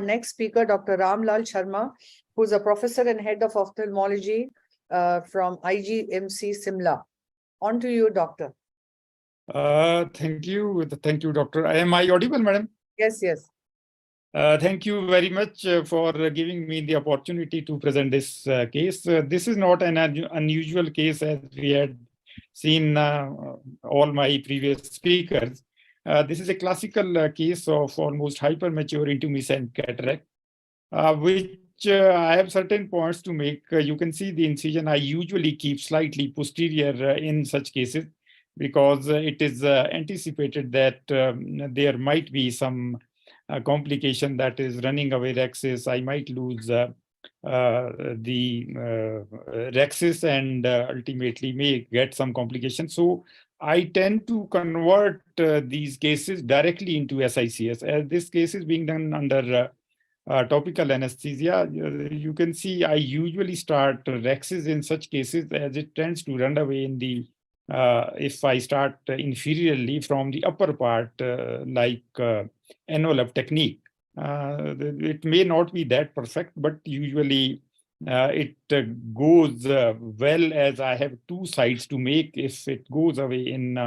Next speaker, Dr. RAMLAL SHARMA, who is a professor and head of ophthalmology from IGMC Simla. On to you, doctor. Thank you. Thank you, doctor. Am I audible, madam? Yes, yes. Thank you very much for giving me the opportunity to present this case. This is not an unusual case as we had seen all my previous speakers. This is a classical case of almost hypermature intumescent cataract, which I have certain points to make. You can see the incision I usually keep slightly posterior in such cases because it is anticipated that there might be some complication, that is running away rhexis. I might lose the rhexis and ultimately may get some complications. So I tend to convert these cases directly into SICS. As this case is being done under topical anesthesia, you can see I usually start rhexis in such cases as it tends to run away in the if I start inferiorly from the upper part, like envelope technique. It may not be that perfect, but usually it goes well, as I have two sides to make. If it goes away in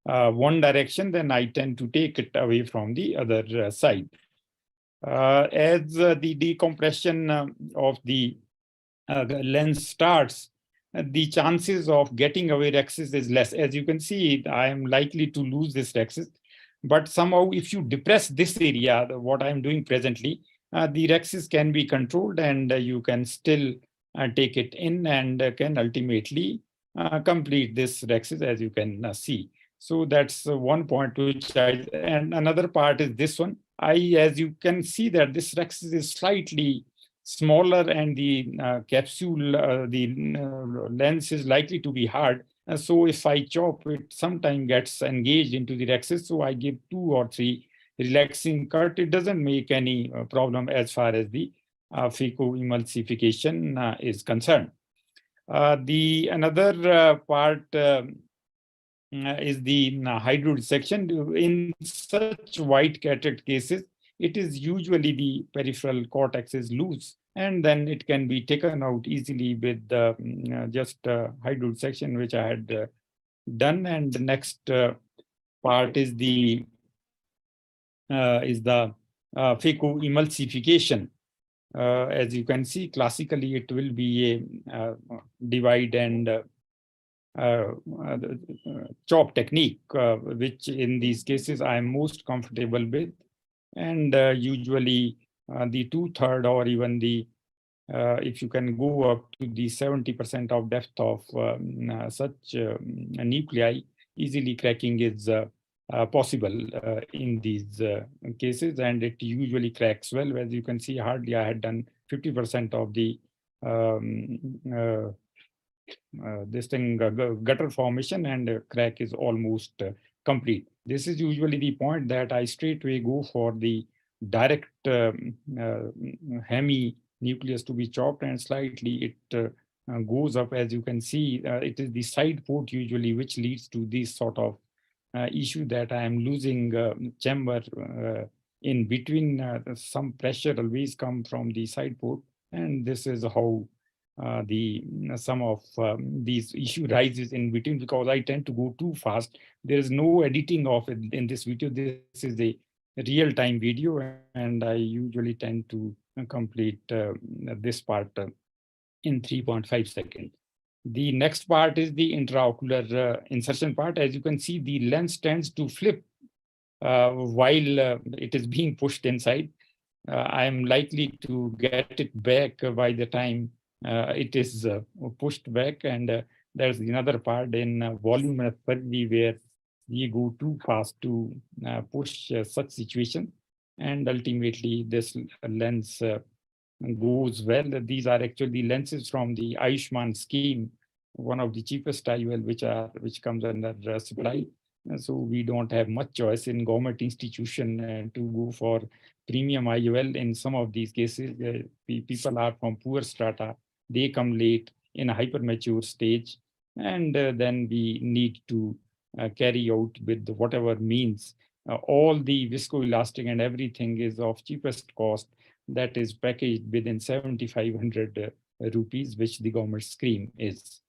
one direction, then I tend to take it away from the other side. As the decompression of the lens starts, the chances of getting away rhexis is less. As you can see, I am likely to lose this rhexis. But somehow, if you depress this area, what I'm doing presently, the rhexis can be controlled and you can still take it in and can ultimately complete this rhexis, as you can see. So that's one point which and another part is this one. As you can see that this rhexis is slightly smaller and the capsule, the lens is likely to be hard. So if I chop it, sometimes gets engaged into the rhexis. So I give 2 or 3 relaxing cut. It doesn't make any problem as far as the phacoemulsification is concerned. Another part is the hydrodissection. In such white cataract cases, it is usually the peripheral cortex is loose, and then it can be taken out easily with just hydrodissection, which I had done. And the next part is the phacoemulsification. As you can see, classically it will be a divide and chop technique, which in these cases I am most comfortable with. And usually the 2/3 or even the if you can go up to the 70% of depth of such nuclei, easily cracking is possible in these cases, and it usually cracks well. As you can see, hardly I had done 50% of the this thing gutter formation, and crack is almost complete. This is usually the point that I straightway go for the direct hemi nucleus to be chopped, and slightly it goes up. As you can see, it is the side port usually which leads to this sort of issue, that I am losing chamber in between. Some pressure always come from the side port, and this is how some of these issue rises in between, because I tend to go too fast. There is no editing of it in this video. This is a real-time video, and I usually tend to complete this part in 3.5 seconds. The next part is the intraocular insertion part. As you can see, the lens tends to flip while it is being pushed inside. I am likely to get it back by the time it is pushed back. And there's another part in volume surgery where we go too fast to push such situation, and ultimately this lens goes well. These are actually lenses from the Ayushman scheme, one of the cheapest IOL which comes under supply. So we don't have much choice in government institution to go for premium IOL. In some of these cases, people are from poor strata. They come late in a hypermature stage, and then we need to carry out with whatever means. All the viscoelastic and everything is of cheapest cost. that is packaged within 7,500 rupees, which the government scheme is.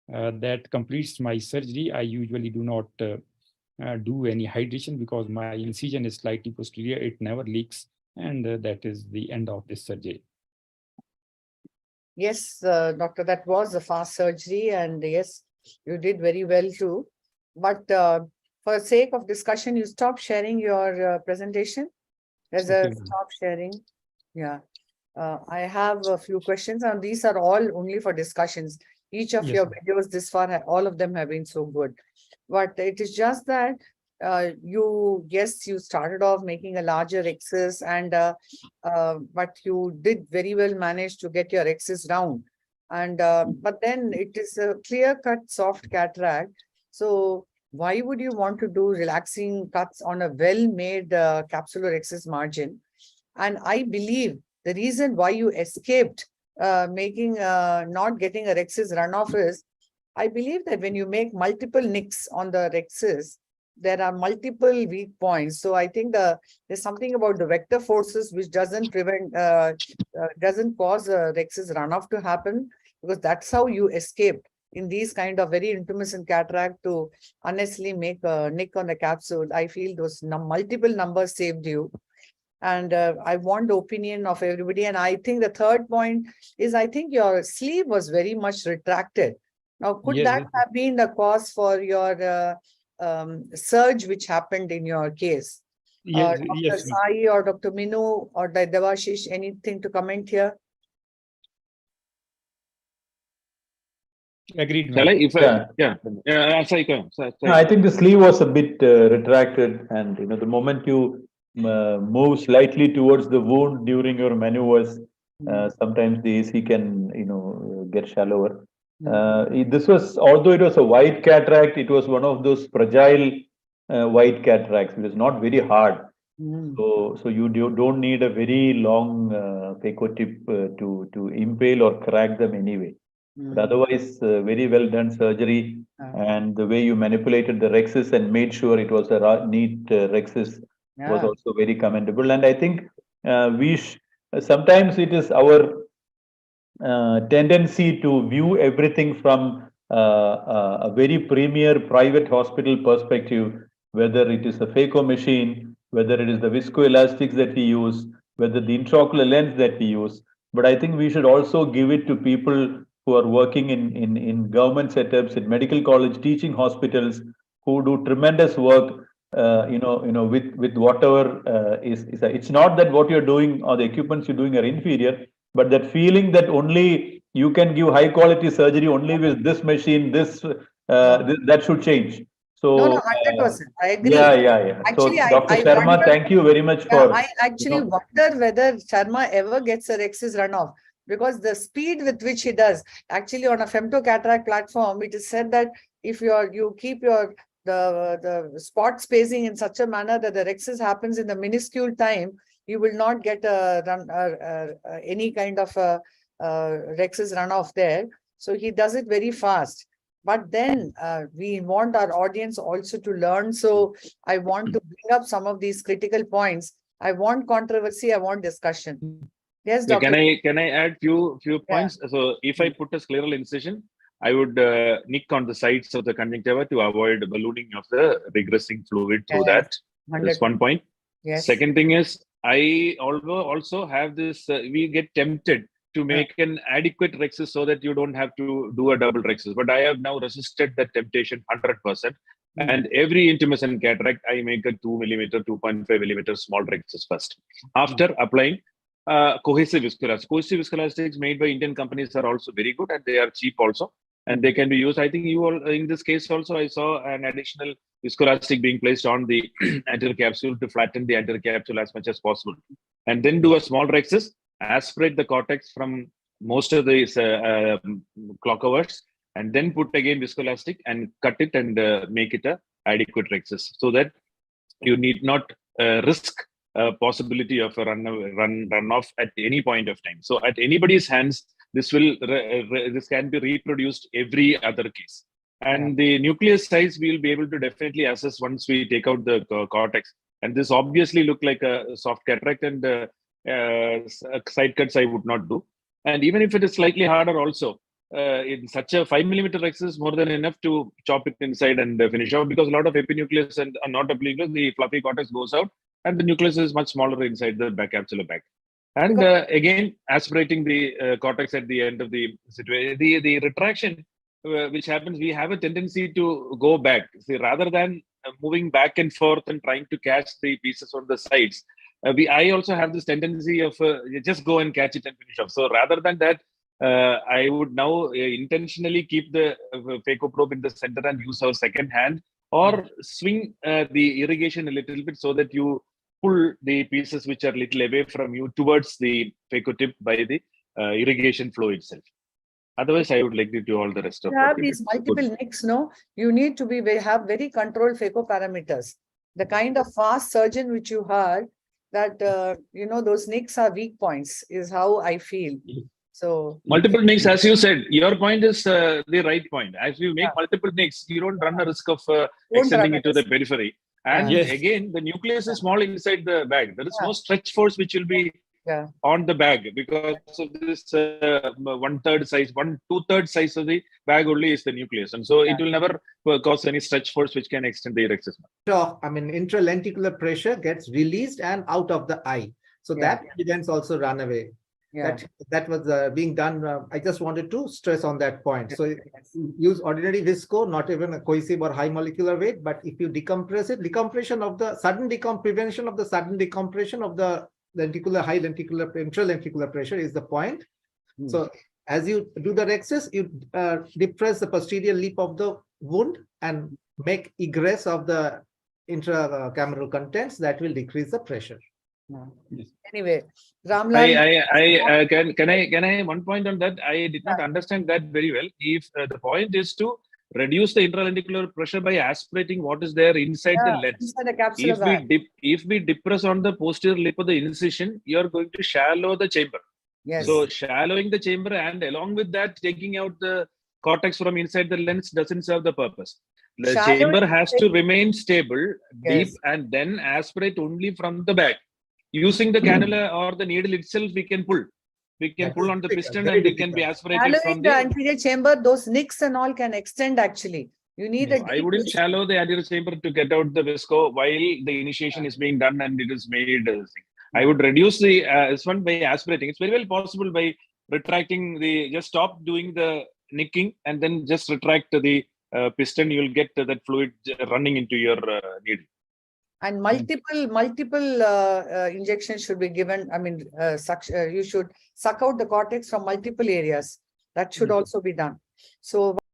That completes my surgery. I usually do not do any hydration because my incision is slightly posterior. It never leaks. And that is the end of this surgery. Yes, doctor, that was a fast surgery, and yes, you did very well too. But for sake of discussion, you stop sharing your presentation. There's a Okay. stop sharing. Yeah. I have a few questions, and these are all only for discussions. Each of Yes, your ma'am. videos this far, all of them have been so good. But it is just that yes, you started off making a larger axis, and but you did very well manage to get your axis round. And but then it is a clear-cut soft cataract. So why would you want to do relaxing cuts on a well-made capsular axis margin? And I believe the reason why you escaped not getting a rexis runoff is, I believe that when you make multiple nicks on the rexis, there are multiple weak points. So I think there's something about the vector forces which doesn't cause a rexis runoff to happen, because that's how you escaped in these kind of very intermittent cataract to unnecessarily make a nick on the capsule. I feel those multiple numbers saved you. And I want the opinion of everybody. And I think the third point is, I think your sleeve was very much retracted. Now, could Yes, that have been the cause for your surge which happened in your case? yes, Dr. yes, ma'am. Sai or Dr. Minu or Devashish, anything to comment here? Agreed, Shall ma'am. I? If Yeah. Sai, Sai. No, I think the sleeve was a bit retracted, and the moment you move slightly towards the wound during your maneuvers, sometimes the AC can get shallower. This was, although it was a white cataract, it was one of those fragile white cataracts. It was not very hard. So you don't need a very long phaco tip to impale or crack them anyway. But otherwise, very well done surgery, and the way you manipulated the rexis and made sure it was a neat rexis was also very commendable. And I think sometimes it is our tendency to view everything from a very premier private hospital perspective, whether it is a phaco machine, whether it is the viscoelastics that we use, whether the intraocular lens that we use. But I think we should also give it to people who are working in government setups, in medical college, teaching hospitals, who do tremendous work. With whatever it's not that what you're doing or the equipments you're doing are inferior, but that feeling that only you can give high quality surgery only with this machine, that should change. So no, 100%. I agree. Yeah. Actually, so Dr. I Sharma, wonder, thank you very much for. I actually wonder whether Sharma ever gets a rexis runoff, because the speed with which he does, actually on a femtocataract platform, it is said that if you keep the spot spacing in such a manner that the rexis happens in the minuscule time, you will not get any kind of rexis runoff there. So he does it very fast. But then we want our audience also to learn. So I want to bring up some of these critical points. I want controversy. I want discussion. Yes, Yeah, Doctor. can I add few points? So if I put a scleral incision, I would nick on the sides of the conjunctiva to avoid ballooning of the regressing fluid through that. That's one point. Yes. Second thing is, I also have this, we get tempted to make an adequate rexis so that you don't have to do a double rexis. But I have now resisted that temptation 100%. And every intermittent cataract, I make a 2 millimeter, 2.5 millimeter small rexis first. After applying cohesive viscoelastics. Cohesive viscoelastics made by Indian companies are also very good, and they are cheap also. And they can be used. I think you all, in this case also, I saw an additional viscoelastic being placed on the anterior capsule to flatten the anterior capsule as much as possible. And then do a small rexis, aspirate the cortex from most of these clock hours, and then put again viscoelastic and cut it and make it a adequate rexis, so that you need not risk possibility of a run off at any point of time. So at anybody's hands, this can be reproduced every other case. And the nucleus size we'll be able to definitely assess once we take out the cortex. And this obviously looked like a soft cataract, and Side cuts I would not do. And even if it is slightly harder also, in such a 5mm X is more than enough to chop it inside and finish off, because a lot of epinucleus and not epinucleus, the fluffy cortex goes out and the nucleus is much smaller inside the back capsular bag. And again, aspirating the cortex at the end of the situation, the retraction which happens, we have a tendency to go back. See, rather than moving back and forth and trying to catch the pieces on the sides, I also have this tendency of just go and catch it and finish off. So rather than that, I would now intentionally keep the phaco probe in the center and use our second hand, or swing the irrigation a little bit so that you pull the pieces which are little away from you towards the phaco tip by the irrigation flow itself. Otherwise, I would like to do all the rest of You have these multiple nicks, no? You need to have very controlled phaco parameters. The kind of fast surgeon which you heard, that you know, those nicks are weak points, is how I feel. So multiple nicks, as you said, your point is the right point. As you make multiple nicks, you don't run a risk of extending it to the periphery. And again, the nucleus is small inside the bag. There is no stretch force which will be on the bag, because of this 1/3 size, 2/3 size of the bag only is the nucleus, and so it will never cause any stretch force which can extend the rexus. I mean, intralenticular pressure gets released and out of the eye, so that evidence also run away. That was being done. I just wanted to stress on that point. So use ordinary visco, not even a cohesive or high molecular weight, but if you decompress it, prevention of the sudden decompression of the high lenticular intralenticular pressure is the point. So as you do the rexus, you depress the posterior lip of the wound and make egress of the intracameral contents. That will decrease the pressure. Anyway, Ramlal, can I one point on that? I did not understand that very well. If the point is to reduce the intralenticular pressure by aspirating what is there inside the lens. Inside the capsular bag. If we depress on the posterior lip of the incision, you are going to shallow the chamber. Yes. So shallowing the chamber and along with that taking out the cortex from inside the lens doesn't serve the purpose. The chamber has to remain stable, deep, and then aspirate only from the back. Using the cannula or the needle itself, we can pull. We can pull on the piston and it can be aspirated from the anterior chamber. Those nicks and all can extend actually. You need I wouldn't shallow the anterior chamber to get out the visco while the initiation is being done and it is made. I would reduce the this one by aspirating. It's very well possible by retracting just stop doing the nicking and then just retract the piston. You will get that fluid running into your needle. And multiple injections should be given. I mean, you should suck out the cortex from multiple areas. That should also be done. So